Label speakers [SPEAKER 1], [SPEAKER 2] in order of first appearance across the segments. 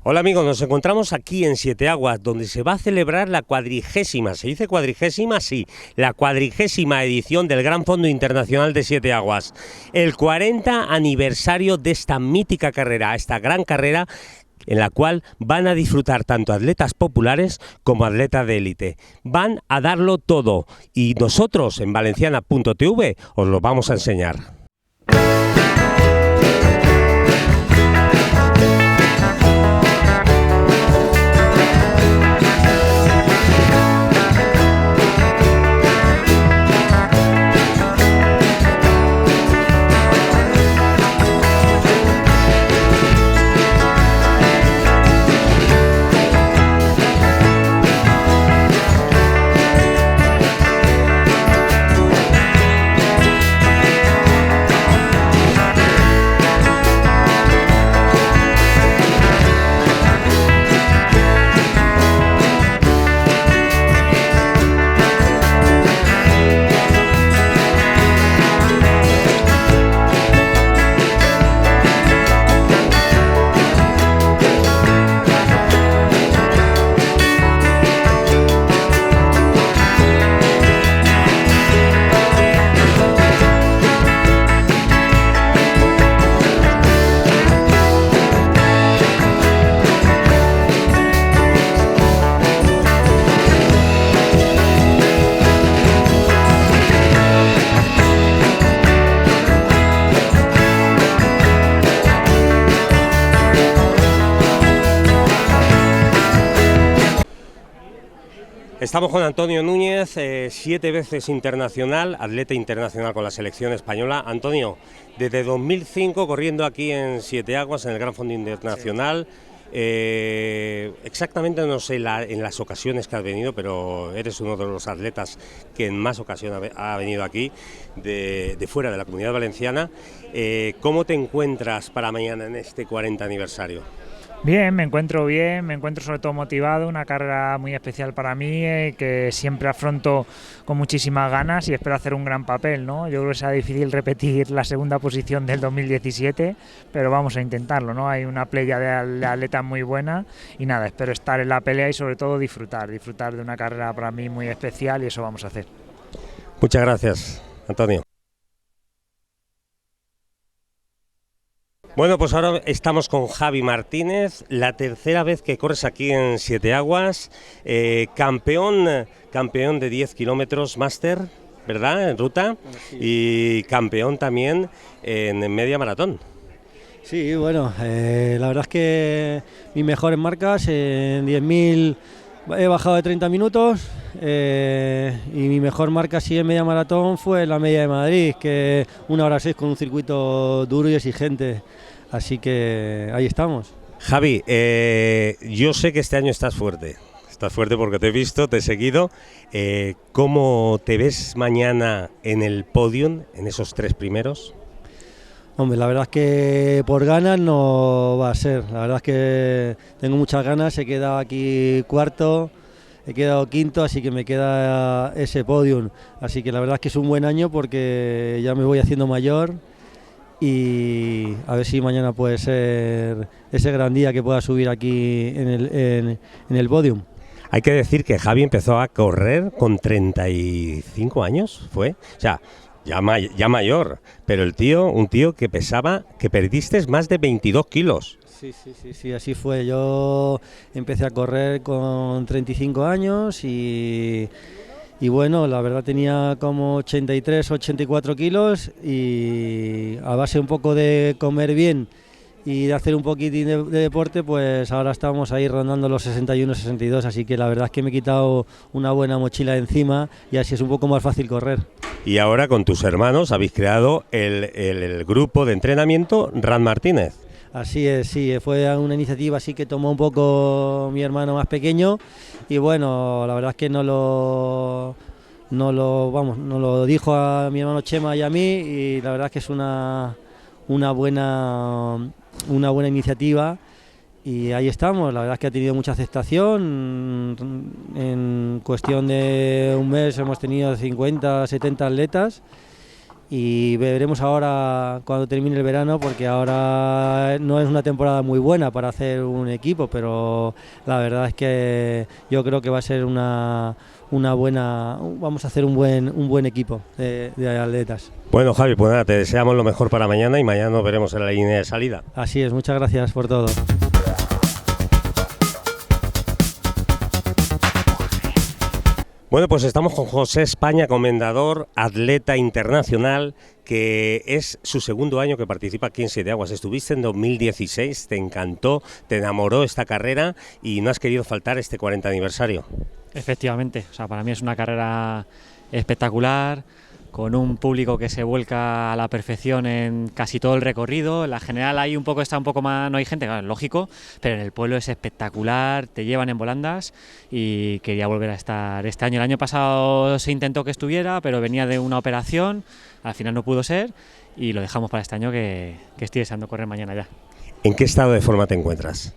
[SPEAKER 1] Hola amigos, nos encontramos aquí en Siete Aguas, donde se va a celebrar la cuadrigésima, ¿se dice cuadrigésima? Sí, la cuadrigésima edición del Gran Fondo Internacional de Siete Aguas. El 40 aniversario de esta mítica carrera, esta gran carrera en la cual van a disfrutar tanto atletas populares como atletas de élite. Van a darlo todo y nosotros en valenciana.tv os lo vamos a enseñar. Estamos con Antonio Núñez, 7 veces internacional, atleta internacional con la selección española. Antonio, desde 2005 corriendo aquí en Siete Aguas, en el Gran Fondo Internacional. Exactamente no sé en las ocasiones que has venido, pero eres uno de los atletas que en más ocasiones ha venido aquí, de fuera de la Comunidad Valenciana. ¿Cómo te encuentras para mañana en este 40 aniversario?
[SPEAKER 2] Bien, me encuentro sobre todo motivado, una carrera muy especial para mí, que siempre afronto con muchísimas ganas y espero hacer un gran papel, ¿no? Yo creo que será difícil repetir la segunda posición del 2017, pero vamos a intentarlo, ¿no? Hay una playa de atletas muy buena y nada, espero estar en la pelea y sobre todo disfrutar de una carrera para mí muy especial y eso vamos a hacer.
[SPEAKER 1] Muchas gracias, Antonio. Bueno, pues ahora estamos con Javi Martínez, la tercera vez que corres aquí en Siete Aguas, campeón de 10 kilómetros máster, ¿verdad?, en ruta, sí. Y campeón también en media maratón.
[SPEAKER 3] Sí, bueno, la verdad es que mis mejores marcas en 10.000 he bajado de 30 minutos y mi mejor marca sí en media maratón fue la media de Madrid, que 1 hora 6 con un circuito duro y exigente, así que ahí estamos.
[SPEAKER 1] Javi, yo sé que este año estás fuerte porque te he visto, te he seguido. ¿Cómo te ves mañana en el podium, en esos 3 primeros?
[SPEAKER 3] Hombre, la verdad es que por ganas no va a ser, la verdad es que tengo muchas ganas, he quedado aquí cuarto, he quedado quinto, así que me queda ese podium, así que la verdad es que es un buen año porque ya me voy haciendo mayor y a ver si mañana puede ser ese gran día que pueda subir aquí en el podium.
[SPEAKER 1] Hay que decir que Javi empezó a correr con 35 años, ¿fue? O sea, ya mayor, pero un tío que pesaba, que perdiste más de 22 kilos.
[SPEAKER 3] Sí, así fue. Yo empecé a correr con 35 años y bueno, la verdad tenía como 83, 84 kilos y a base un poco de comer bien y de hacer un poquitín de deporte, pues ahora estamos ahí rondando los 61, 62, así que la verdad es que me he quitado una buena mochila de encima y así es un poco más fácil correr.
[SPEAKER 1] Y ahora con tus hermanos habéis creado el grupo de entrenamiento Ran Martínez.
[SPEAKER 3] Así es, sí, fue una iniciativa así que tomó un poco mi hermano más pequeño y bueno, la verdad es que no lo dijo a mi hermano Chema y a mí y la verdad es que es una buena iniciativa y ahí estamos. La verdad es que ha tenido mucha aceptación. En cuestión de un mes hemos tenido 50, 70 atletas y veremos ahora cuando termine el verano, porque ahora no es una temporada muy buena para hacer un equipo, pero la verdad es que yo creo que va a ser una buena, vamos a hacer un buen equipo de atletas.
[SPEAKER 1] Bueno, Javi, pues nada, te deseamos lo mejor para mañana y mañana nos veremos en la línea de salida.
[SPEAKER 3] Así es, muchas gracias por todo.
[SPEAKER 1] Bueno, pues estamos con José España, comendador, atleta internacional, que es su segundo año que participa aquí en Siete Aguas. Estuviste en 2016, te encantó, te enamoró esta carrera y no has querido faltar este 40 aniversario.
[SPEAKER 4] Efectivamente, o sea, para mí es una carrera espectacular, con un público que se vuelca a la perfección en casi todo el recorrido. En la general ahí está un poco más, no hay gente, claro, lógico, pero en el pueblo es espectacular, te llevan en volandas y quería volver a estar este año. El año pasado se intentó que estuviera, pero venía de una operación, al final no pudo ser y lo dejamos para este año que estoy deseando correr mañana ya.
[SPEAKER 1] ¿En qué estado de forma te encuentras?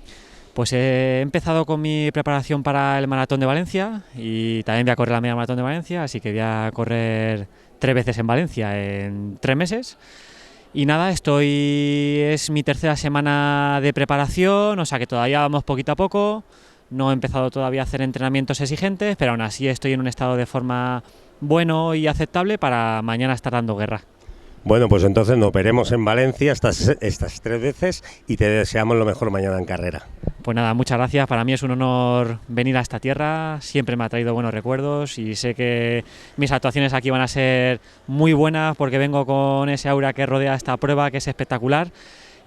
[SPEAKER 4] Pues he empezado con mi preparación para el Maratón de Valencia y también voy a correr la media maratón de Valencia, así que voy a correr 3 veces en Valencia en 3 meses. Y nada, es mi tercera semana de preparación, o sea que todavía vamos poquito a poco, no he empezado todavía a hacer entrenamientos exigentes, pero aún así estoy en un estado de forma bueno y aceptable para mañana estar dando guerra.
[SPEAKER 1] Bueno, pues entonces nos veremos en Valencia estas 3 veces y te deseamos lo mejor mañana en carrera.
[SPEAKER 4] Pues nada, muchas gracias, para mí es un honor venir a esta tierra, siempre me ha traído buenos recuerdos y sé que mis actuaciones aquí van a ser muy buenas porque vengo con ese aura que rodea esta prueba que es espectacular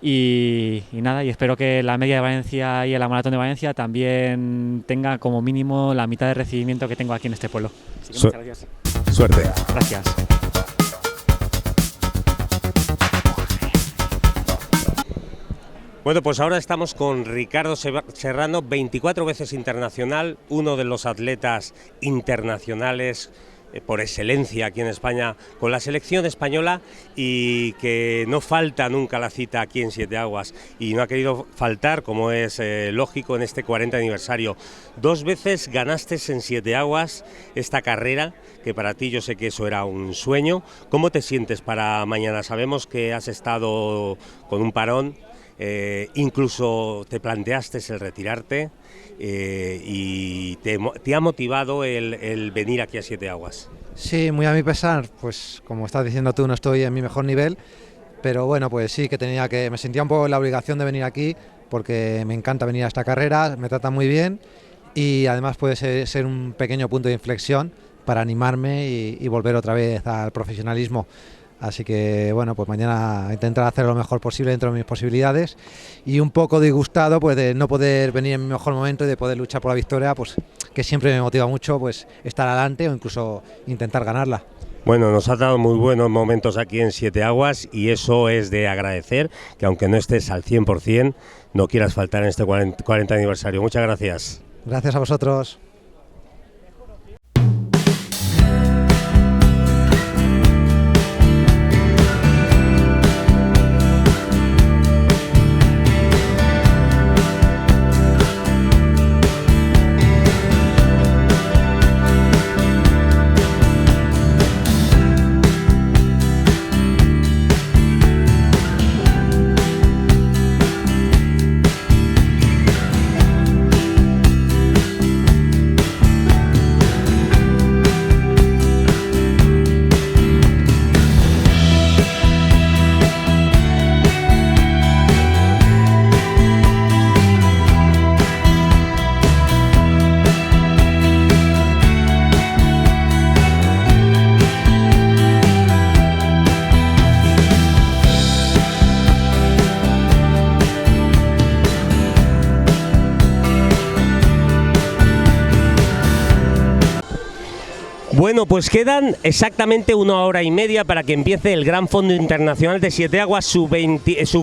[SPEAKER 4] y nada, y espero que la media de Valencia y la maratón de Valencia también tenga como mínimo la mitad de recibimiento que tengo aquí en este pueblo. Así que muchas gracias.
[SPEAKER 1] Suerte.
[SPEAKER 4] Gracias.
[SPEAKER 1] Bueno, pues ahora estamos con Ricardo Serrano, 24 veces internacional, uno de los atletas internacionales por excelencia aquí en España con la selección española y que no falta nunca la cita aquí en Siete Aguas y no ha querido faltar, como es lógico, en este 40 aniversario. 2 veces ganaste en Siete Aguas esta carrera, que para ti yo sé que eso era un sueño. ¿Cómo te sientes para mañana? Sabemos que has estado con un parón. Incluso te planteaste el retirarte y te ha motivado el venir aquí a Siete Aguas.
[SPEAKER 5] Sí, muy a mi pesar, pues como estás diciendo tú, no estoy en mi mejor nivel, pero bueno, pues sí que me sentía un poco la obligación de venir aquí porque me encanta venir a esta carrera, me tratan muy bien y además puede ser un pequeño punto de inflexión para animarme y volver otra vez al profesionalismo. Así que bueno, pues mañana intentar hacer lo mejor posible dentro de mis posibilidades y un poco disgustado pues de no poder venir en mi mejor momento y de poder luchar por la victoria, pues que siempre me motiva mucho pues estar adelante o incluso intentar ganarla.
[SPEAKER 1] Bueno, nos has dado muy buenos momentos aquí en Siete Aguas y eso es de agradecer, que aunque no estés al 100%, no quieras faltar en este 40 aniversario. Muchas gracias.
[SPEAKER 5] Gracias a vosotros.
[SPEAKER 1] Bueno, pues quedan exactamente 1 hora y media para que empiece el Gran Fondo Internacional de Siete Aguas, su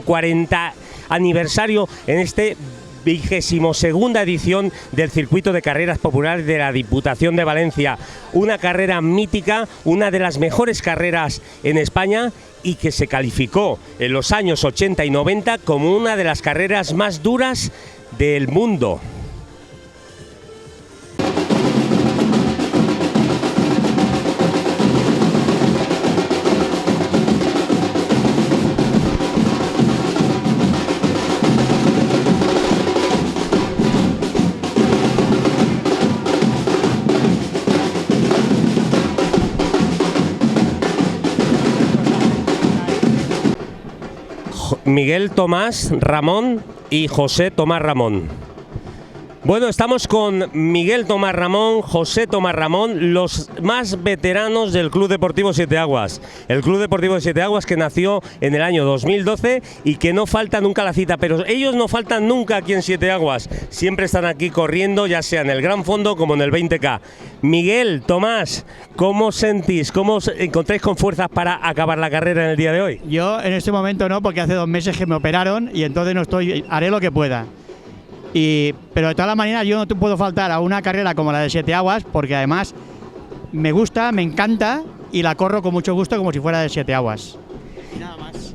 [SPEAKER 1] 40 aniversario en este 22ª edición del Circuito de Carreras Populares de la Diputación de Valencia. Una carrera mítica, una de las mejores carreras en España y que se calificó en los años 80 y 90 como una de las carreras más duras del mundo. Miguel Tomás Ramón y José Tomás Ramón. Bueno, estamos con Miguel Tomás Ramón, José Tomás Ramón, los más veteranos del Club Deportivo Siete Aguas. El Club Deportivo de Siete Aguas que nació en el año 2012 y que no falta nunca la cita, pero ellos no faltan nunca aquí en Siete Aguas. Siempre están aquí corriendo, ya sea en el Gran Fondo como en el 20K. Miguel, Tomás, ¿cómo os sentís? ¿Cómo os encontráis con fuerzas para acabar la carrera en el día de hoy?
[SPEAKER 6] Yo en este momento no, porque hace 2 meses que me operaron y entonces no estoy, haré lo que pueda. Pero de todas las maneras yo no te puedo faltar a una carrera como la de Siete Aguas, porque además me gusta, me encanta y la corro con mucho gusto como si fuera de Siete Aguas. Y nada más.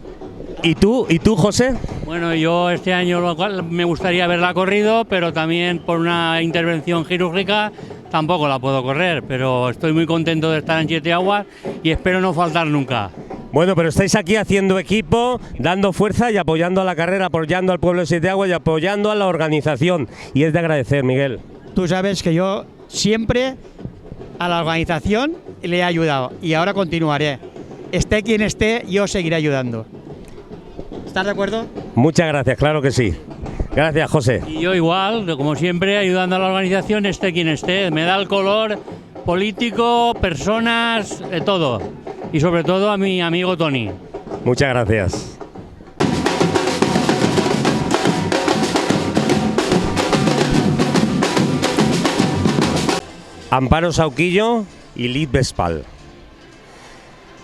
[SPEAKER 1] ¿Y tú, José?
[SPEAKER 7] Bueno, yo este año me gustaría haberla corrido, pero también por una intervención quirúrgica tampoco la puedo correr, pero estoy muy contento de estar en Siete Aguas y espero no faltar nunca.
[SPEAKER 1] Bueno, pero estáis aquí haciendo equipo, dando fuerza y apoyando a la carrera, apoyando al pueblo de Siete Aguas y apoyando a la organización. Y es de agradecer, Miguel.
[SPEAKER 6] Tú sabes que yo siempre a la organización le he ayudado y ahora continuaré. Esté quien esté, yo seguiré ayudando. ¿Estás de acuerdo?
[SPEAKER 1] Muchas gracias, claro que sí. Gracias, José.
[SPEAKER 7] Y yo igual, como siempre, ayudando a la organización, esté quien esté. Me da el color político, personas, todo. Y sobre todo a mi amigo Tony.
[SPEAKER 1] Muchas gracias. Amparo Sauquillo y Liz Vespal.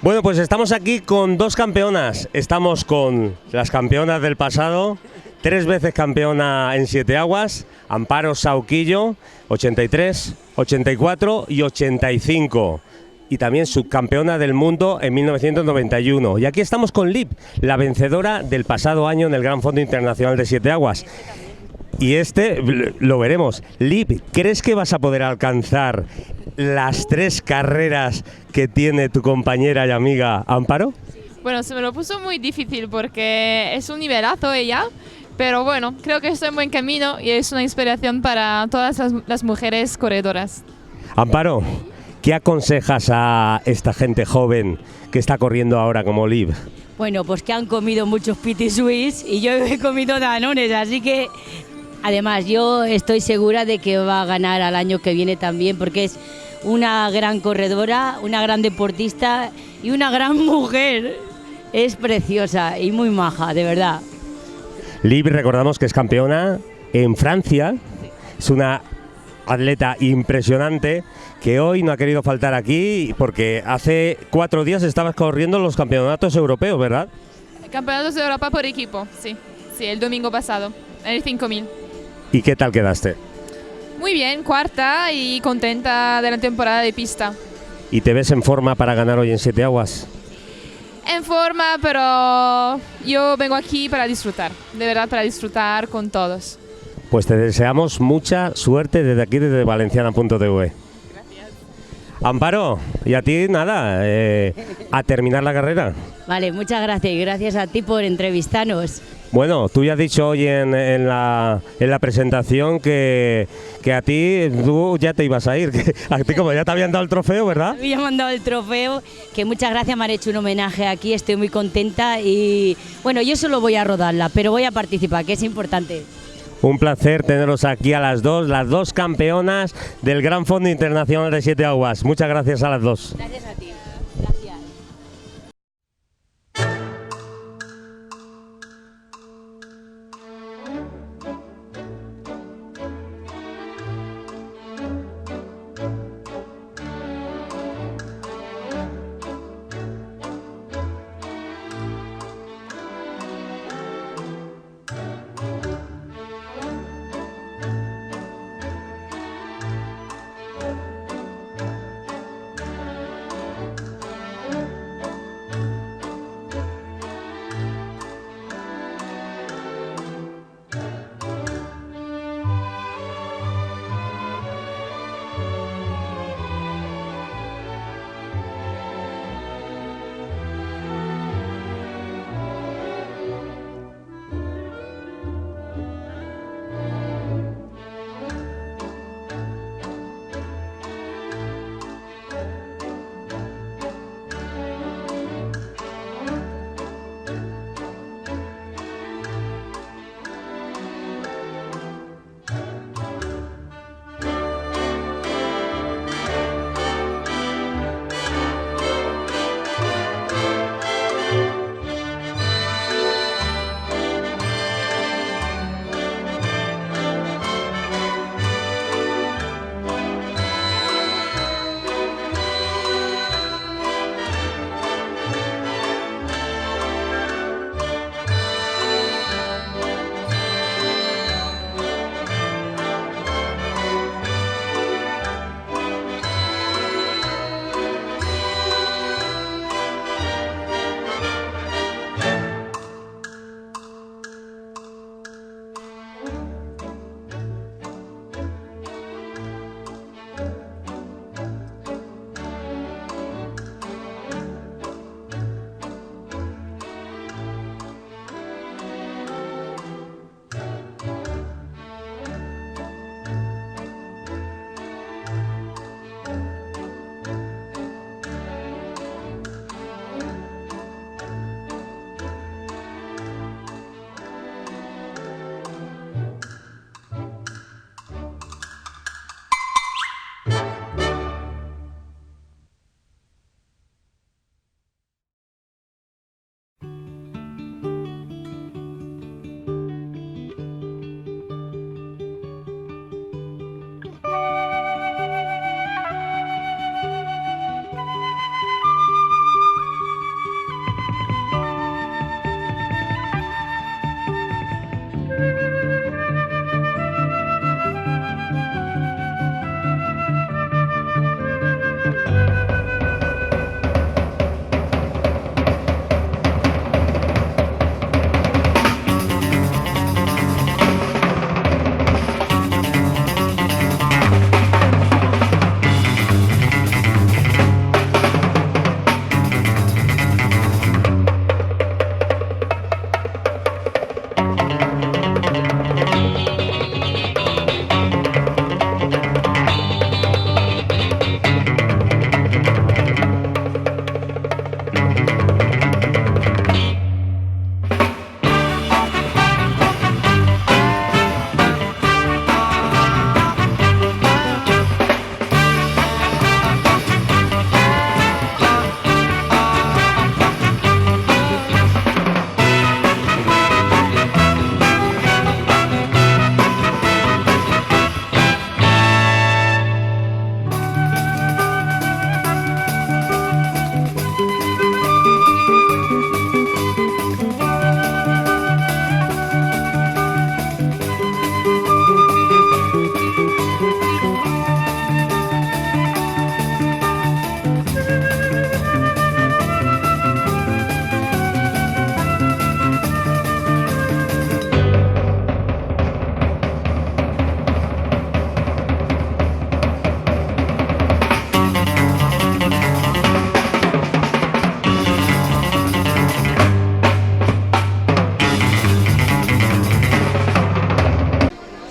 [SPEAKER 1] Bueno, pues estamos aquí con 2 campeonas. Estamos con las campeonas del pasado, 3 veces campeona en Siete Aguas, Amparo Sauquillo, 83, 84 y 85. Y también subcampeona del mundo en 1991. Y aquí estamos con Liv, la vencedora del pasado año en el Gran Fondo Internacional de Siete Aguas. Y lo veremos. Liv, ¿crees que vas a poder alcanzar las 3 carreras que tiene tu compañera y amiga Amparo?
[SPEAKER 8] Bueno, se me lo puso muy difícil porque es un nivelazo ella, pero bueno, creo que estoy en buen camino y es una inspiración para todas las mujeres corredoras.
[SPEAKER 1] Amparo, ¿qué aconsejas a esta gente joven que está corriendo ahora como Liv?
[SPEAKER 9] Bueno, pues que han comido muchos Petit Suisse y yo he comido Danones, así que además yo estoy segura de que va a ganar al año que viene también, porque es una gran corredora, una gran deportista y una gran mujer. Es preciosa y muy maja, de verdad.
[SPEAKER 1] Liv, recordamos que es campeona en Francia, es una atleta impresionante que hoy no ha querido faltar aquí porque hace 4 días estabas corriendo los campeonatos europeos, ¿verdad?
[SPEAKER 8] Campeonatos de Europa por equipo, sí, el domingo pasado, en el 5000.
[SPEAKER 1] ¿Y qué tal quedaste?
[SPEAKER 8] Muy bien, 4ª y contenta de la temporada de pista.
[SPEAKER 1] ¿Y te ves en forma para ganar hoy en Siete Aguas?
[SPEAKER 8] En forma, pero yo vengo aquí para disfrutar, de verdad para disfrutar con todos.
[SPEAKER 1] Pues te deseamos mucha suerte desde aquí, desde valenciana.tv.
[SPEAKER 8] Gracias.
[SPEAKER 1] Amparo, y a ti nada, a terminar la carrera.
[SPEAKER 9] Vale, muchas gracias y gracias a ti por entrevistarnos.
[SPEAKER 1] Bueno, tú ya has dicho hoy en la presentación que a ti, tú ya te ibas a ir, que a ti como ya te habían dado el trofeo, ¿verdad?
[SPEAKER 9] Me habían mandado el trofeo, que muchas gracias, me han hecho un homenaje aquí, estoy muy contenta y bueno, yo solo voy a rodarla, pero voy a participar, que es importante.
[SPEAKER 1] Un placer teneros aquí a las 2, las 2 campeonas del Gran Fondo Internacional de Siete Aguas. Muchas gracias a las 2.
[SPEAKER 9] Gracias a ti.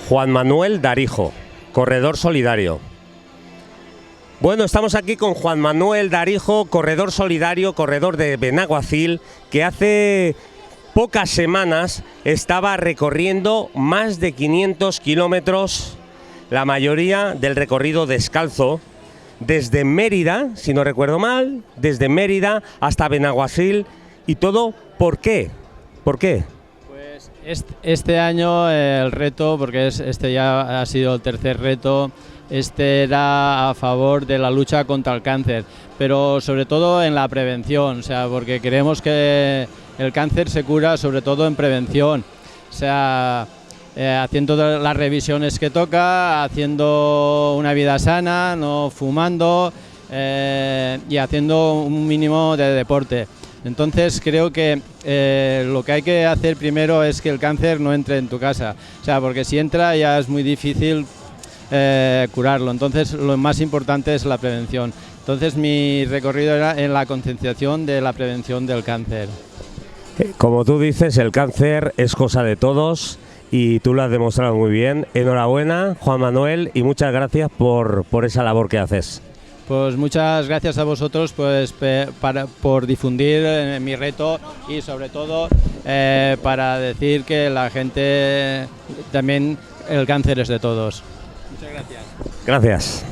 [SPEAKER 1] Juan Manuel Darijo, corredor solidario. Bueno, estamos aquí con Juan Manuel Darijo, corredor solidario, corredor de Benaguacil, que hace pocas semanas estaba recorriendo más de 500 kilómetros, la mayoría del recorrido descalzo, desde Mérida, si no recuerdo mal, desde Mérida hasta Benaguacil, y todo, ¿por qué? ¿Por qué?
[SPEAKER 10] Pues este año el reto, porque este ya ha sido el tercer reto, este era a favor de la lucha contra el cáncer, pero sobre todo en la prevención, o sea, porque creemos que el cáncer se cura sobre todo en prevención, o sea, haciendo las revisiones que toca, haciendo una vida sana, no fumando y haciendo un mínimo de deporte. Entonces creo que lo que hay que hacer primero es que el cáncer no entre en tu casa, o sea, porque si entra ya es muy difícil curarlo, entonces lo más importante es la prevención. Entonces mi recorrido era en la concienciación de la prevención del cáncer.
[SPEAKER 1] Como tú dices, el cáncer es cosa de todos y tú lo has demostrado muy bien. Enhorabuena, Juan Manuel, y muchas gracias por esa labor que haces.
[SPEAKER 10] Pues muchas gracias a vosotros pues, por difundir mi reto y sobre todo para decir que la gente también el cáncer es de todos. Muchas gracias.
[SPEAKER 1] Gracias.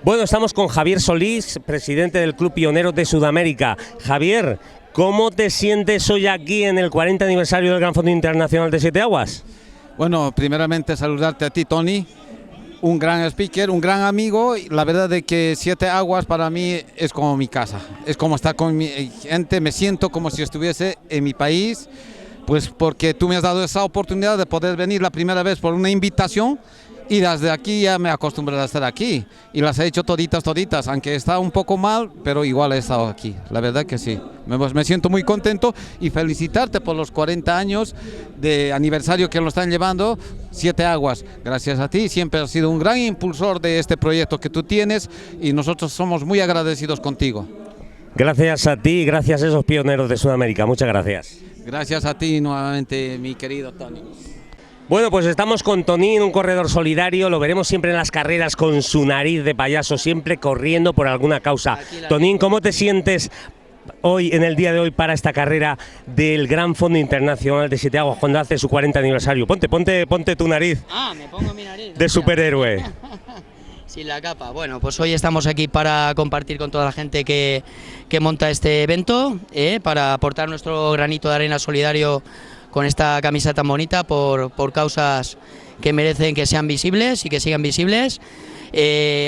[SPEAKER 1] Bueno, estamos con Javier Solís, presidente del Club Pioneros de Sudamérica. Javier, ¿cómo te sientes hoy aquí en el 40 aniversario del Gran Fondo Internacional de Siete Aguas?
[SPEAKER 11] Bueno, primeramente saludarte a ti, Tony, un gran speaker, un gran amigo. La verdad es que Siete Aguas para mí es como mi casa, es como estar con mi gente, me siento como si estuviese en mi país, pues porque tú me has dado esa oportunidad de poder venir la primera vez por una invitación. Y desde aquí ya me acostumbré a estar aquí y las he hecho toditas, aunque está un poco mal, pero igual he estado aquí, la verdad que sí. Me siento muy contento y felicitarte por los 40 años de aniversario que lo están llevando Siete Aguas. Gracias a ti, siempre has sido un gran impulsor de este proyecto que tú tienes y nosotros somos muy agradecidos contigo.
[SPEAKER 1] Gracias a ti y gracias a esos pioneros de Sudamérica, muchas gracias.
[SPEAKER 11] Gracias a ti nuevamente, mi querido Tony.
[SPEAKER 1] Bueno, pues estamos con Tonín, un corredor solidario, lo veremos siempre en las carreras con su nariz de payaso, siempre corriendo por alguna causa. Tonín, ¿cómo te sientes hoy, en el día de hoy, para esta carrera del Gran Fondo Internacional de Siete Aguas cuando hace su 40 aniversario? Ponte tu nariz.
[SPEAKER 12] Ah, me pongo mi nariz.
[SPEAKER 1] De superhéroe.
[SPEAKER 12] Sin la capa. Bueno, pues hoy estamos aquí para compartir con toda la gente que monta este evento, para aportar nuestro granito de arena solidario con esta camisa tan bonita por causas que merecen que sean visibles y que sigan visibles,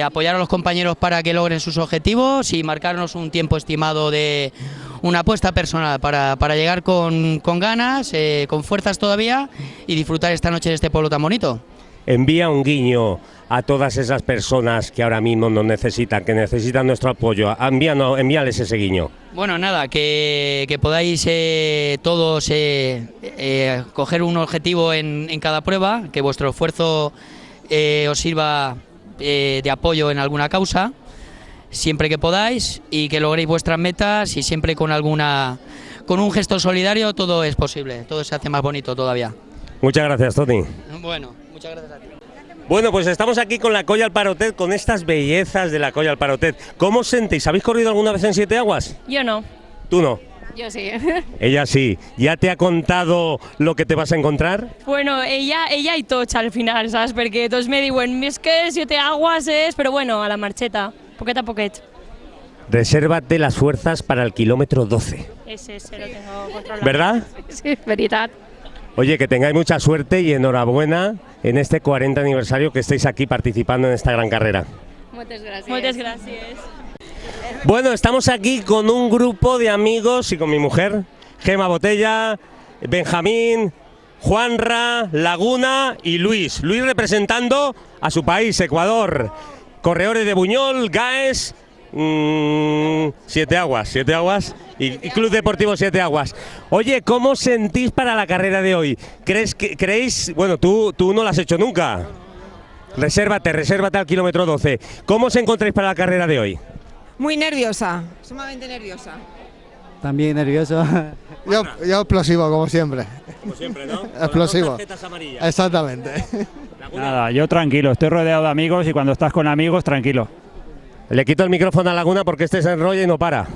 [SPEAKER 12] apoyar a los compañeros para que logren sus objetivos y marcarnos un tiempo estimado de una apuesta personal para llegar con ganas, con fuerzas todavía y disfrutar esta noche de este pueblo tan bonito.
[SPEAKER 1] Envía un guiño a todas esas personas que ahora mismo nos necesitan, que necesitan nuestro apoyo. Envíales ese guiño.
[SPEAKER 12] Bueno, nada, que podáis todos coger un objetivo en cada prueba, que vuestro esfuerzo os sirva de apoyo en alguna causa, siempre que podáis, y que logréis vuestras metas y siempre con un gesto solidario todo es posible, todo se hace más bonito todavía.
[SPEAKER 1] Muchas gracias, Toni.
[SPEAKER 12] Bueno, muchas gracias a ti.
[SPEAKER 1] Bueno, pues estamos aquí con la Colla al Parotet, con estas bellezas de la Colla al Parotet. ¿Cómo os sentís? ¿Habéis corrido alguna vez en Siete Aguas?
[SPEAKER 13] Yo no.
[SPEAKER 1] ¿Tú no?
[SPEAKER 13] Yo sí.
[SPEAKER 1] Ella sí. ¿Ya te ha contado lo que te vas a encontrar?
[SPEAKER 13] Bueno, ella y Toch al final, ¿sabes? Porque tots me diuen, es que Siete Aguas es... Pero bueno, a la marcheta. poquet a poquet.
[SPEAKER 1] Resérvate las fuerzas para el kilómetro 12.
[SPEAKER 13] Ese lo tengo controlado.
[SPEAKER 1] ¿Verdad?
[SPEAKER 13] Sí, veritat.
[SPEAKER 1] Oye, que tengáis mucha suerte y enhorabuena en este 40 aniversario que estéis aquí participando en esta gran carrera.
[SPEAKER 13] Moltes gràcies. Moltes gràcies.
[SPEAKER 1] Bueno, estamos aquí con un grupo de amigos y con mi mujer, Gema Botella, Benjamín, Juanra, Laguna y Luis. Luis representando a su país, Ecuador. Corredores de Buñol, Gaes, Siete Aguas y Club Deportivo Siete Aguas. Oye, ¿cómo sentís para la carrera de hoy? ¿Creéis? Bueno, tú no la has hecho nunca. Resérvate al kilómetro 12. ¿Cómo os encontráis para la carrera de hoy?
[SPEAKER 14] Muy nerviosa, sumamente nerviosa.
[SPEAKER 3] También nervioso.
[SPEAKER 5] Yo explosivo, como siempre.
[SPEAKER 1] Como siempre, ¿no?
[SPEAKER 5] Explosivo.
[SPEAKER 1] Tarjetas amarillas.
[SPEAKER 5] Exactamente.
[SPEAKER 15] Nada, yo tranquilo, estoy rodeado de amigos y cuando estás con amigos, tranquilo.
[SPEAKER 1] Le quito el micrófono a Laguna porque este se enrolla y no para.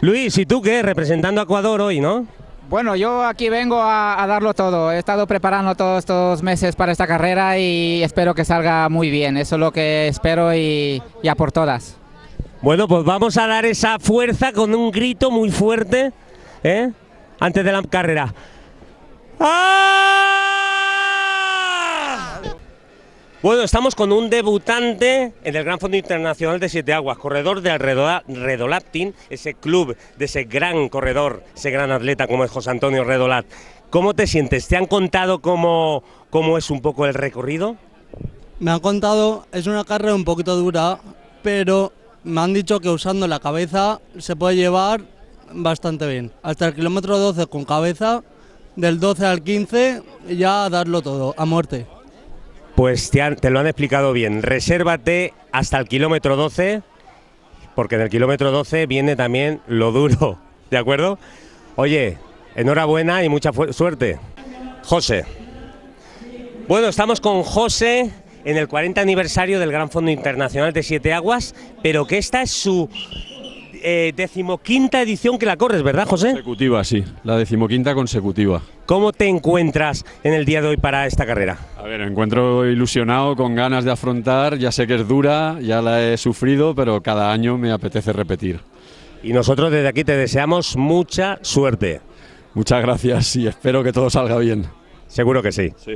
[SPEAKER 1] Luis, ¿y tú qué? Representando a Ecuador hoy, ¿no?
[SPEAKER 16] Bueno, yo aquí vengo a darlo todo. He estado preparando todos estos meses para esta carrera y espero que salga muy bien. Eso es lo que espero y a por todas.
[SPEAKER 1] Bueno, pues vamos a dar esa fuerza con un grito muy fuerte, antes de la carrera. ¡Ah! Bueno, estamos con un debutante en el Gran Fondo Internacional de Siete Aguas, corredor del Redolat Team, ese club de ese gran corredor, ese gran atleta como es José Antonio Redolat. ¿Cómo te sientes? ¿Te han contado cómo es un poco el recorrido?
[SPEAKER 17] Me han contado, es una carrera un poquito dura, pero me han dicho que usando la cabeza se puede llevar bastante bien. Hasta el kilómetro 12 con cabeza, del 12 al 15 ya darlo todo, a muerte.
[SPEAKER 1] Pues te lo han explicado bien. Resérvate hasta el kilómetro 12, porque en el kilómetro 12 viene también lo duro, ¿de acuerdo? Oye, enhorabuena y mucha suerte. José. Bueno, estamos con José en el 40 aniversario del Gran Fondo Internacional de Siete Aguas, pero que esta es su 15ª edición que la corres, ¿verdad, José?
[SPEAKER 18] Consecutiva, sí, la 15ª consecutiva.
[SPEAKER 1] ¿Cómo te encuentras en el día de hoy para esta carrera?
[SPEAKER 18] A ver, me encuentro ilusionado, con ganas de afrontar, ya sé que es dura, ya la he sufrido, pero cada año me apetece repetir.
[SPEAKER 1] Y nosotros desde aquí te deseamos mucha suerte.
[SPEAKER 18] Muchas gracias y espero que todo salga bien.
[SPEAKER 1] Seguro que sí.
[SPEAKER 18] Sí.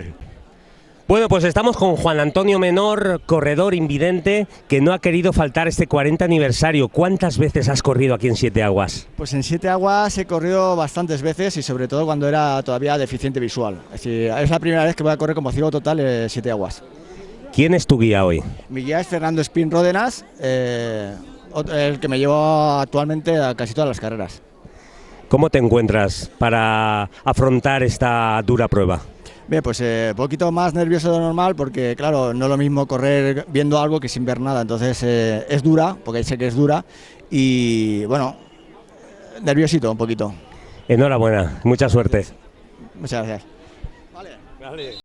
[SPEAKER 1] Bueno, pues estamos con Juan Antonio Menor, corredor invidente, que no ha querido faltar este 40 aniversario. ¿Cuántas veces has corrido aquí en Siete Aguas?
[SPEAKER 19] Pues en Siete Aguas he corrido bastantes veces y sobre todo cuando era todavía deficiente visual. Es decir, es la primera vez que voy a correr como ciego total en Siete Aguas.
[SPEAKER 1] ¿Quién es tu guía hoy?
[SPEAKER 19] Mi guía es Fernando Espín Ródenas, el que me lleva actualmente a casi todas las carreras.
[SPEAKER 1] ¿Cómo te encuentras para afrontar esta dura prueba?
[SPEAKER 19] Bien, pues un poquito más nervioso de lo normal porque, claro, no es lo mismo correr viendo algo que sin ver nada. Entonces es dura, porque sé que es dura y, bueno, nerviosito un poquito.
[SPEAKER 1] Enhorabuena, mucha suerte.
[SPEAKER 19] Muchas gracias.
[SPEAKER 1] Vale.